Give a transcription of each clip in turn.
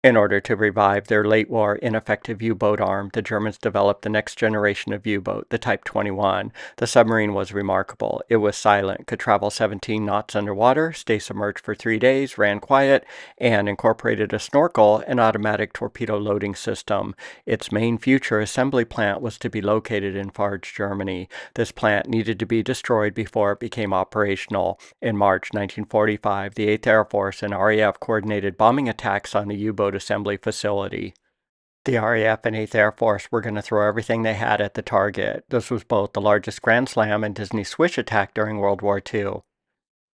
In order to revive their late-war ineffective U-boat arm, the Germans developed the next generation of U-boat, the Type 21. The submarine was remarkable. It was silent, could travel 17 knots underwater, stay submerged for 3 days, ran quiet, and incorporated a snorkel and automatic torpedo loading system. Its main future assembly plant was to be located in Farge, Germany. This plant needed to be destroyed before it became operational. In March 1945, the 8th Air Force and RAF coordinated bombing attacks on the U-boat assembly facility. The RAF and 8th Air Force were going to throw everything they had at the target. This was both the largest Grand Slam and Disney Swish attack during World War II.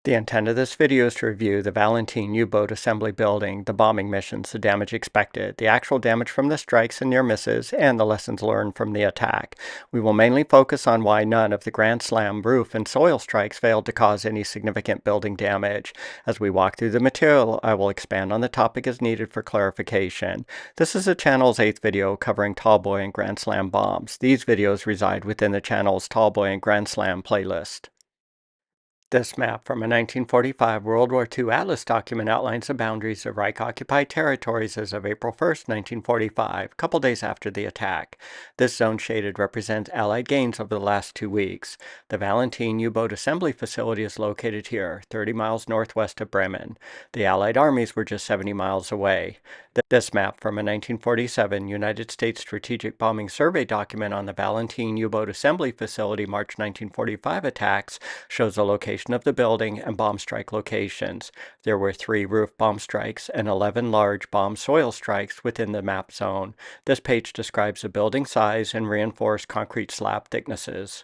The intent of this video is to review the Valentin U-boat assembly building, the bombing missions, the damage expected, the actual damage from the strikes and near misses, and the lessons learned from the attack. We will mainly focus on why none of the Grand Slam roof and soil strikes failed to cause any significant building damage. As we walk through the material, I will expand on the topic as needed for clarification. This is the channel's 8th video covering Tallboy and Grand Slam bombs. These videos reside within the channel's Tallboy and Grand Slam playlist. This map from a 1945 World War II Atlas document outlines the boundaries of Reich-occupied territories as of April 1, 1945, a couple days after the attack. This zone shaded represents Allied gains over the last 2 weeks. The Valentin U-boat assembly facility is located here, 30 miles northwest of Bremen. The Allied armies were just 70 miles away. This map from a 1947 United States Strategic Bombing Survey document on the Valentin U-boat assembly facility March 1945 attacks shows the location of the building and bomb strike locations. There were 3 roof bomb strikes and 11 large bomb soil strikes within the map zone. This page describes the building size and reinforced concrete slab thicknesses.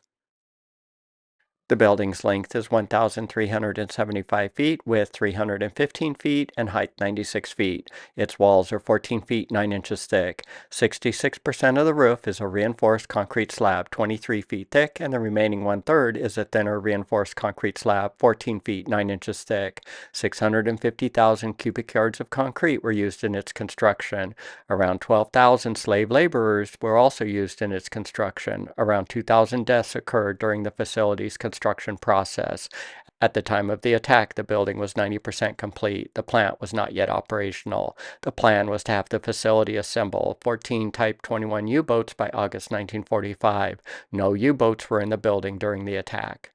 The building's length is 1,375 feet, width 315 feet, and height 96 feet. Its walls are 14 feet 9 inches thick. 66% of the roof is a reinforced concrete slab 23 feet thick, and the remaining 1/3 is a thinner reinforced concrete slab 14 feet 9 inches thick. 650,000 cubic yards of concrete were used in its construction. Around 12,000 slave laborers were also used in its construction. Around 2,000 deaths occurred during the facility's construction process. At the time of the attack, the building was 90% complete. The plant was not yet operational. The plan was to have the facility assemble 14 Type 21 U-boats by August 1945. No U-boats were in the building during the attack.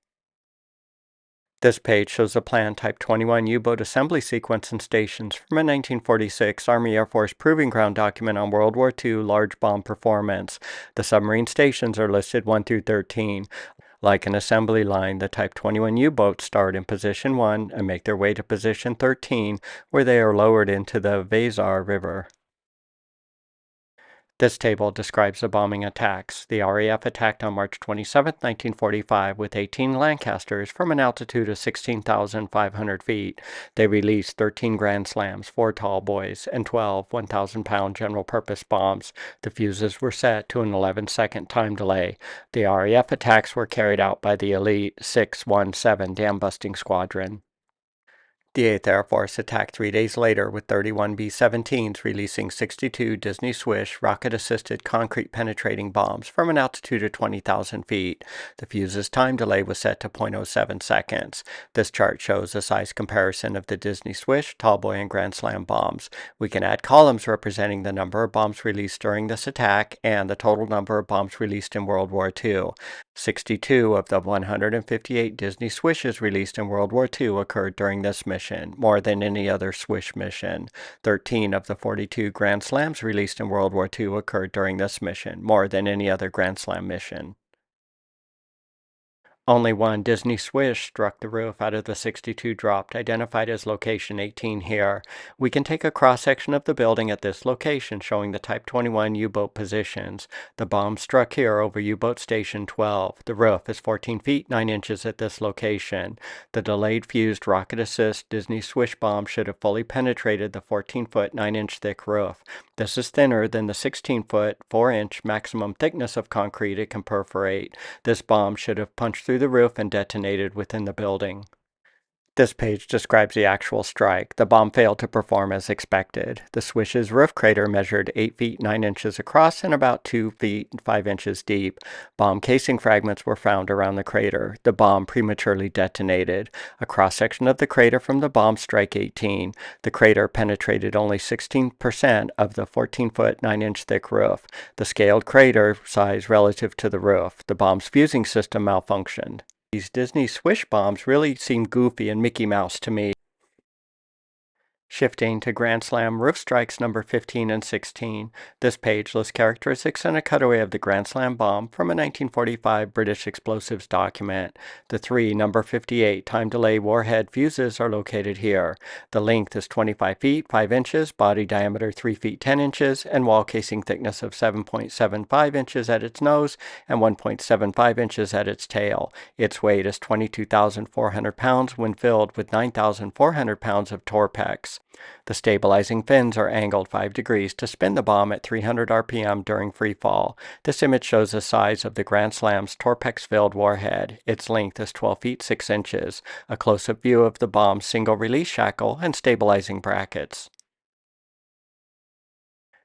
This page shows a planned Type 21 U-boat assembly sequence and stations from a 1946 Army Air Force Proving Ground document on World War II large bomb performance. The submarine stations are listed 1 through 13. Like an assembly line, the Type 21 U-boats start in Position 1 and make their way to Position 13, where they are lowered into the Weser River. This table describes the bombing attacks. The RAF attacked on March 27, 1945 with 18 Lancasters from an altitude of 16,500 feet. They released 13 Grand Slams, 4 Tallboys, and 12 1,000-pound general-purpose bombs. The fuses were set to an 11-second time delay. The RAF attacks were carried out by the elite 617 dam-busting squadron. The 8th Air Force attacked 3 days later with 31 B-17s, releasing 62 Disney Swish rocket-assisted concrete-penetrating bombs from an altitude of 20,000 feet. The fuse's time delay was set to 0.07 seconds. This chart shows a size comparison of the Disney Swish, Tallboy, and Grand Slam bombs. We can add columns representing the number of bombs released during this attack and the total number of bombs released in World War II. 62 of the 158 Disney Swishes released in World War II occurred during this mission, more than any other Swish mission. 13 of the 42 Grand Slams released in World War II occurred during this mission, more than any other Grand Slam mission. Only one Disney Swish struck the roof out of the 62 dropped, identified as location 18 here. We can take a cross-section of the building at this location showing the Type 21 U-boat positions. The bomb struck here over U-boat Station 12. The roof is 14 feet 9 inches at this location. The delayed fused rocket assist Disney Swish bomb should have fully penetrated the 14-foot 9-inch thick roof. This is thinner than the 16-foot 4-inch maximum thickness of concrete it can perforate. This bomb should have punched through the roof and detonated within the building. This page describes the actual strike. The bomb failed to perform as expected. The Swish's roof crater measured 8 feet 9 inches across and about 2 feet 5 inches deep. Bomb casing fragments were found around the crater. The bomb prematurely detonated. A cross-section of the crater from the bomb strike 18. The crater penetrated only 16% of the 14-foot 9-inch thick roof. The scaled crater size relative to the roof. The bomb's fusing system malfunctioned. These Disney Swish bombs really seem goofy and Mickey Mouse to me. Shifting to Grand Slam roof strikes number 15 and 16. This page lists characteristics and a cutaway of the Grand Slam bomb from a 1945 British explosives document. The three number 58 time delay warhead fuses are located here. The length is 25 feet 5 inches, body diameter 3 feet 10 inches, and wall casing thickness of 7.75 inches at its nose and 1.75 inches at its tail. Its weight is 22,400 pounds when filled with 9,400 pounds of Torpex. The stabilizing fins are angled 5 degrees to spin the bomb at 300 RPM during free fall. This image shows the size of the Grand Slam's Torpex-filled warhead. Its length is 12 feet 6 inches. A close-up view of the bomb's single-release shackle and stabilizing brackets.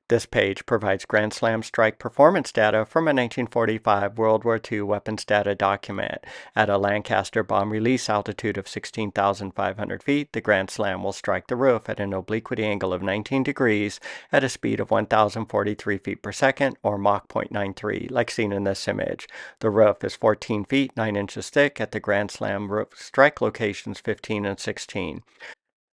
This page provides Grand Slam strike performance data from a 1945 World War II weapons data document. At a Lancaster bomb release altitude of 16,500 feet, the Grand Slam will strike the roof at an obliquity angle of 19 degrees at a speed of 1,043 feet per second, or Mach 0.93, like seen in this image. The roof is 14 feet 9 inches thick at the Grand Slam roof strike locations 15 and 16.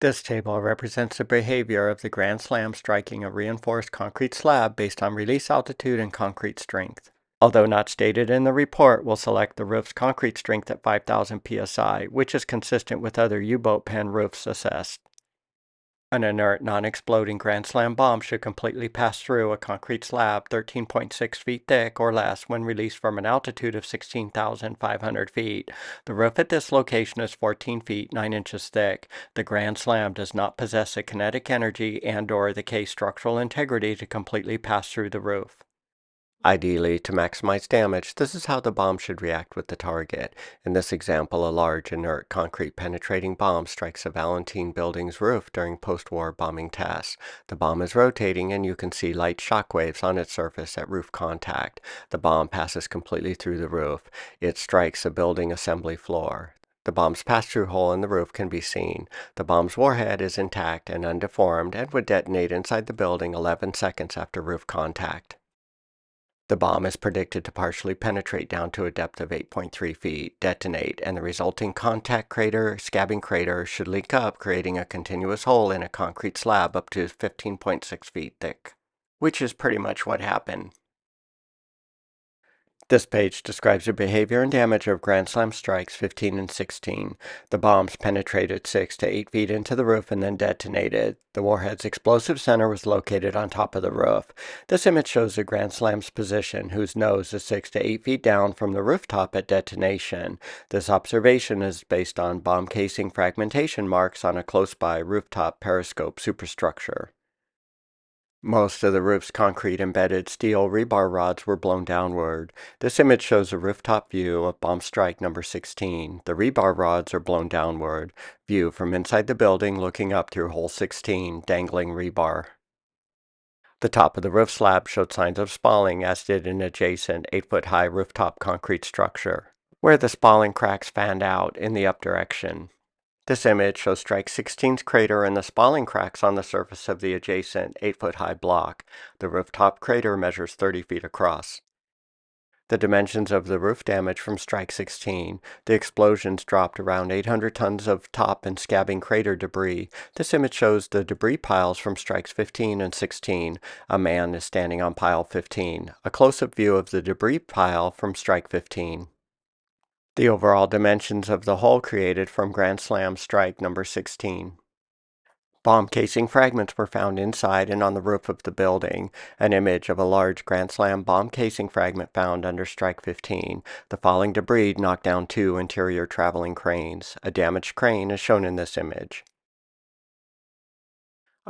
This table represents the behavior of the Grand Slam striking a reinforced concrete slab based on release altitude and concrete strength. Although not stated in the report, we'll select the roof's concrete strength at 5,000 psi, which is consistent with other U-boat pen roofs assessed. An inert, non-exploding Grand Slam bomb should completely pass through a concrete slab 13.6 feet thick or less when released from an altitude of 16,500 feet. The roof at this location is 14 feet 9 inches thick. The Grand Slam does not possess the kinetic energy and/or the case structural integrity to completely pass through the roof. Ideally, to maximize damage, this is how the bomb should react with the target. In this example, a large, inert, concrete-penetrating bomb strikes a Valentin building's roof during post-war bombing tests. The bomb is rotating, and you can see light shock waves on its surface at roof contact. The bomb passes completely through the roof. It strikes a building assembly floor. The bomb's pass-through hole in the roof can be seen. The bomb's warhead is intact and undeformed and would detonate inside the building 11 seconds after roof contact. The bomb is predicted to partially penetrate down to a depth of 8.3 feet, detonate, and the resulting contact crater, scabbing crater should link up, creating a continuous hole in a concrete slab up to 15.6 feet thick, which is pretty much what happened. This page describes the behavior and damage of Grand Slam strikes 15 and 16. The bombs penetrated 6 to 8 feet into the roof and then detonated. The warhead's explosive center was located on top of the roof. This image shows the Grand Slam's position, whose nose is 6 to 8 feet down from the rooftop at detonation. This observation is based on bomb casing fragmentation marks on a close-by rooftop periscope superstructure. Most of the roof's concrete-embedded steel rebar rods were blown downward. This image shows a rooftop view of bomb strike number 16. The rebar rods are blown downward. View from inside the building looking up through hole 16, dangling rebar. The top of the roof slab showed signs of spalling, as did an adjacent 8-foot-high rooftop concrete structure, where the spalling cracks fanned out in the up direction. This image shows Strike 16's crater and the spalling cracks on the surface of the adjacent 8-foot-high block. The rooftop crater measures 30 feet across. The dimensions of the roof damage from Strike 16. The explosions dropped around 800 tons of top and scabbing crater debris. This image shows the debris piles from Strikes 15 and 16. A man is standing on pile 15. A close-up view of the debris pile from Strike 15. The overall dimensions of the hole created from Grand Slam strike number 16. Bomb casing fragments were found inside and on the roof of the building. An image of a large Grand Slam bomb casing fragment found under strike 15. The falling debris knocked down 2 interior traveling cranes. A damaged crane is shown in this image.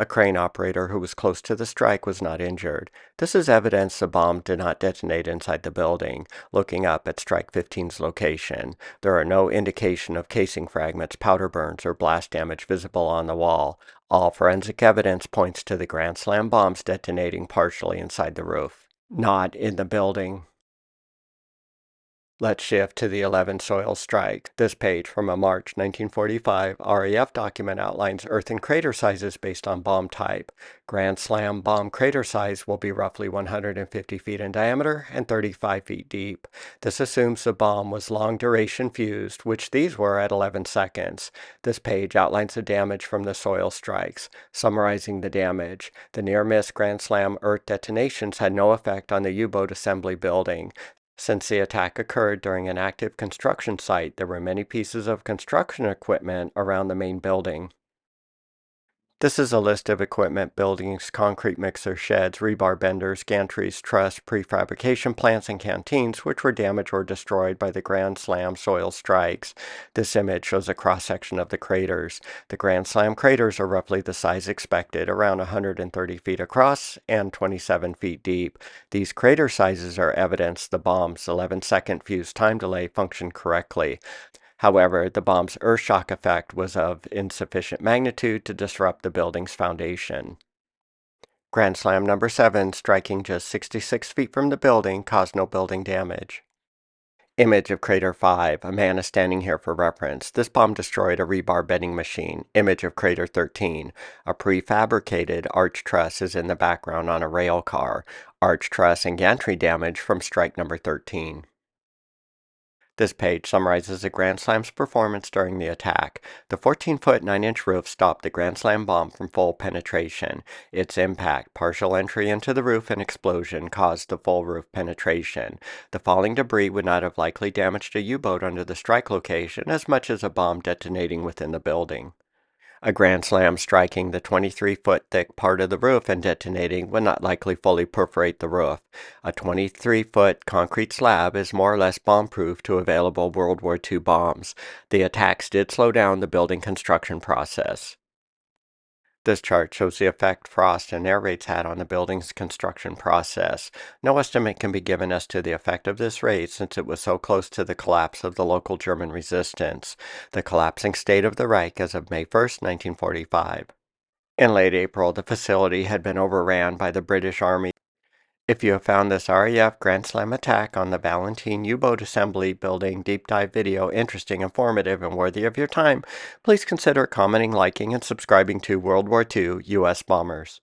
A crane operator who was close to the strike was not injured. This is evidence the bomb did not detonate inside the building. Looking up at Strike 15's location, there are no indication of casing fragments, powder burns, or blast damage visible on the wall. All forensic evidence points to the Grand Slam bombs detonating partially inside the roof, not in the building. Let's shift to the 11 soil strike. This page from a March 1945 RAF document outlines earthen crater sizes based on bomb type. Grand Slam bomb crater size will be roughly 150 feet in diameter and 35 feet deep. This assumes the bomb was long duration fused, which these were at 11 seconds. This page outlines the damage from the soil strikes. Summarizing the damage, the near-miss Grand Slam earth detonations had no effect on the U-boat assembly building. Since the attack occurred during an active construction site, there were many pieces of construction equipment around the main building. This is a list of equipment, buildings, concrete mixer sheds, rebar benders, gantries, truss, prefabrication plants, and canteens, which were damaged or destroyed by the Grand Slam soil strikes. This image shows a cross-section of the craters. The Grand Slam craters are roughly the size expected, around 130 feet across and 27 feet deep. These crater sizes are evidence the bomb's 11-second fuse time delay functioned correctly. However, the bomb's earth shock effect was of insufficient magnitude to disrupt the building's foundation. Grand Slam number 7, striking just 66 feet from the building, caused no building damage. Image of Crater 5. A man is standing here for reference. This bomb destroyed a rebar bending machine. Image of Crater 13. A prefabricated arch truss is in the background on a rail car. Arch truss and gantry damage from strike number 13. This page summarizes the Grand Slam's performance during the attack. The 14-foot 9-inch roof stopped the Grand Slam bomb from full penetration. Its impact, partial entry into the roof, and explosion caused the full roof penetration. The falling debris would not have likely damaged a U-boat under the strike location as much as a bomb detonating within the building. A Grand Slam striking the 23-foot thick part of the roof and detonating would not likely fully perforate the roof. A 23-foot concrete slab is more or less bomb-proof to available World War II bombs. The attacks did slow down the building construction process. This chart shows the effect frost and air rates had on the building's construction process. No estimate can be given as to the effect of this rate since it was so close to the collapse of the local German resistance, the collapsing state of the Reich as of May 1, 1945. In late April, the facility had been overran by the British Army. If you have found this RAF Grand Slam attack on the Valentin U-boat assembly building deep dive video interesting, informative, and worthy of your time, please consider commenting, liking, and subscribing to World War II U.S. Bombers.